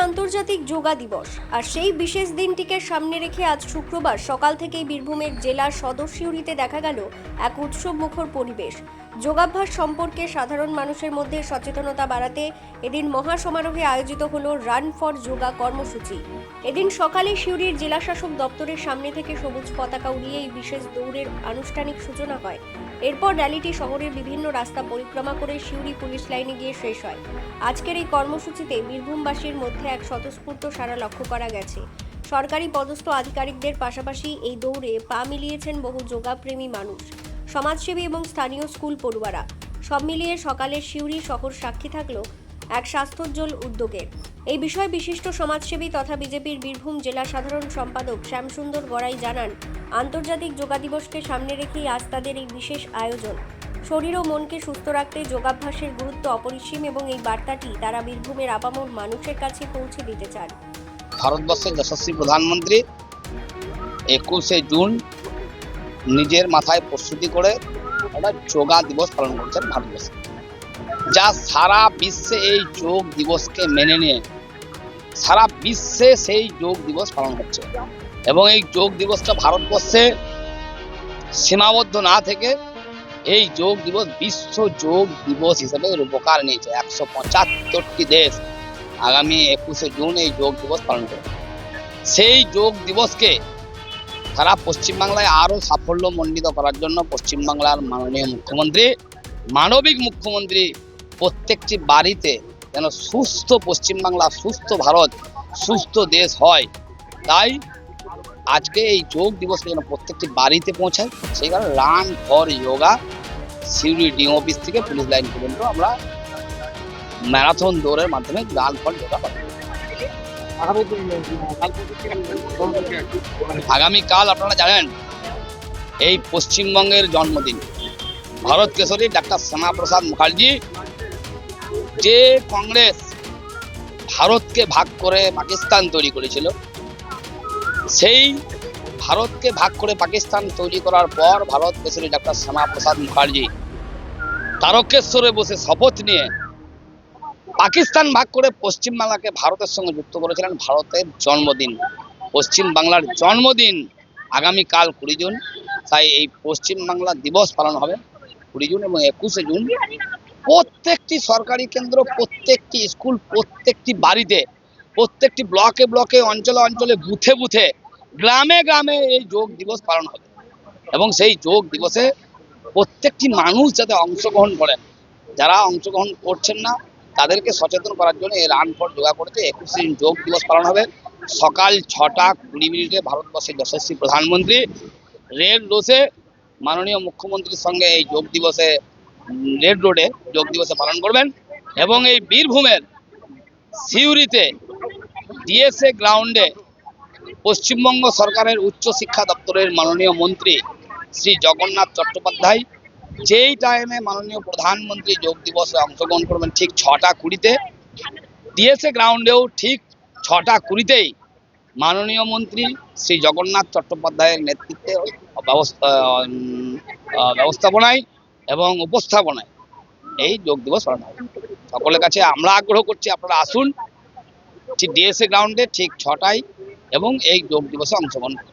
আন্তর্জাতিক যোগা দিবস, আর সেই বিশেষ দিনটিকে সামনে রেখে আজ শুক্রবার সকাল থেকেই বীরভূমের জেলার সদর সিউড়িতে দেখা গেল এক উৎসবমুখর পরিবেশ। যোগাভ্যাস সম্পর্কে সাধারণ মানুষের মধ্যে সচেতনতা বাড়াতে এদিন মহাসমারোহে আয়োজিত হলো রান ফর যোগা কর্মসূচি। এদিন সকালে সিউড়ির জেলাশাসক দপ্তরের সামনে থেকে সবুজ পতাকা উড়িয়ে এই বিশেষ দৌড়ের আনুষ্ঠানিক সূচনা হয়। এরপর র্যালিটি শহরের বিভিন্ন রাস্তা পরিক্রমা করে সিউড়ি পুলিশ লাইনে গিয়ে শেষ হয়। আজকের এই কর্মসূচিতে বীরভূমবাসীর মধ্যে এক স্বতঃস্ফূর্ত সাড়া লক্ষ্য করা গেছে। সরকারি পদস্থ আধিকারিকদের পাশাপাশি এই দৌড়ে পা মিলিয়েছেন বহু যোগাপ্রেমী মানুষ, সমাজসেবী এবং স্থানীয় স্কুল পড়ুয়ারা। সব মিলিয়ে সকালের সিউড়ি শহর সাক্ষী থাকলো এক স্বাস্থ্যোজ্জ্বল উদ্যোগের। এই বিষয়ে বিশিষ্ট সমাজসেবী তথা বিজেপির বীরভূম জেলা সাধারণ সম্পাদক শ্যামসুন্দর গড়াই জানান, আন্তর্জাতিক যোগা দিবসকে সামনে রেখেই আজ তাদের এই বিশেষ আয়োজন। শরীর ও মনকে সুস্থ রাখতে যোগাভ্যাসের গুরুত্ব অপরিসীম এবং এই বার্তাটি তারা বীরভূমের আপামর মানুষের কাছে পৌঁছে দিতে চান। ভারতবর্ষের যশস্বী প্রধানমন্ত্রী 21শে জুন নিজের মাথায় প্রস্তুতি করে একটা যোগা দিবস পালন করছেন ভারতবর্ষে, যা সারা বিশ্বে এই যোগ দিবসকে মেনে নিয়ে সারা বিশ্বে সেই যোগ দিবস পালন হচ্ছে। এবং এই যোগ দিবসটা ভারতবর্ষে সীমাবদ্ধ না থেকে এই যোগ দিবস বিশ্ব যোগ দিবস হিসেবে রূপকার নিয়েছে। 175টি দেশ আগামী 21শে জুন এই যোগ দিবস পালন করবে। সেই যোগ দিবসকে সারা পশ্চিমবাংলায় আরও সাফল্যমণ্ডিত করার জন্য পশ্চিমবাংলার মাননীয় মুখ্যমন্ত্রী, মানবিক মুখ্যমন্ত্রী প্রত্যেকটি বাড়িতে যেন সুস্থ পশ্চিমবাংলা, সুস্থ ভারত, সুস্থ দেশ হয়, তাই আজকে এই যোগ দিবসকে যেন প্রত্যেকটি বাড়িতে পৌঁছায়, সেই কারণে run for yoga Suri DM office থেকে পুলিশ লাইন পর্যন্ত আমরা ম্যারাথন দৌড়ের মাধ্যমে রান ফর যোগা পালন করি। আগামীকাল আপনারা জানেন এই পশ্চিমবঙ্গের জন্মদিন, ভারত কেশরী ডাক্তার শ্যামাপ্রসাদ মুখার্জি। যে কংগ্রেস ভারতকে ভাগ করে পাকিস্তান তৈরি করেছিল, সেই ভারতকে ভাগ করে পাকিস্তান তৈরি করার পর ভারত কেশরী ডাক্তার শ্যামাপ্রসাদ মুখার্জি তারকেশ্বরে বসে শপথ নিয়ে পাকিস্তান ভাগ করে পশ্চিমবাংলাকে ভারতের সঙ্গে যুক্ত করেছিলেন। ভারতের জন্মদিন, পশ্চিমবাংলার জন্মদিন আগামীকাল 20 জুন, তাই এই পশ্চিমবাংলা দিবস পালন হবে 20 জুন এবং 21শে জুন। প্রত্যেকটি সরকারি কেন্দ্র, প্রত্যেকটি স্কুল, প্রত্যেকটি বাড়িতে, প্রত্যেকটি ব্লকে ব্লকে, অঞ্চলে অঞ্চলে, বুথে বুথে, গ্রামে গ্রামে এই যোগ দিবস পালন হবে। এবং সেই যোগ দিবসে প্রত্যেকটি মানুষ যাতে অংশগ্রহণ করেন, যারা অংশগ্রহণ করছেন না তাদেরকে সচেতন করার জন্য এই রান ফর যোগা করতে 21শে জুন যোগ দিবস পালন হবে। সকাল 6টা 20 মিনিটে ভারতবর্ষের যশস্বী প্রধানমন্ত্রী রেড রোডে মাননীয় মুখ্যমন্ত্রীর সঙ্গে এই যোগ দিবসে রেড রোডে যোগ দিবসে পালন করবেন। এবং এই বীরভূমের সিউড়িতে ডিএসএ গ্রাউন্ডে পশ্চিমবঙ্গ সরকারের উচ্চ শিক্ষা দপ্তরের মাননীয় মন্ত্রী শ্রী জগন্নাথ চট্টোপাধ্যায় যেই টাইমে মাননীয় প্রধানমন্ত্রী যোগ দিবসে অংশগ্রহণ করবেন ঠিক 6টা 20-তে, ডিএসএ গ্রাউন্ডেও ঠিক 6টা 20-তেই মাননীয় মন্ত্রী শ্রী জগন্নাথ চট্টোপাধ্যায়ের নেতৃত্বে ব্যবস্থাপনায় এবং উপস্থাপনায় এই যোগ দিবস পালন হবে। সকলের কাছে আমরা আগ্রহ করছি, আপনারা আসুন ঠিক ডিএসএ গ্রাউন্ডে ঠিক 6টায় এবং এই যোগ দিবসে অংশগ্রহণ করুন।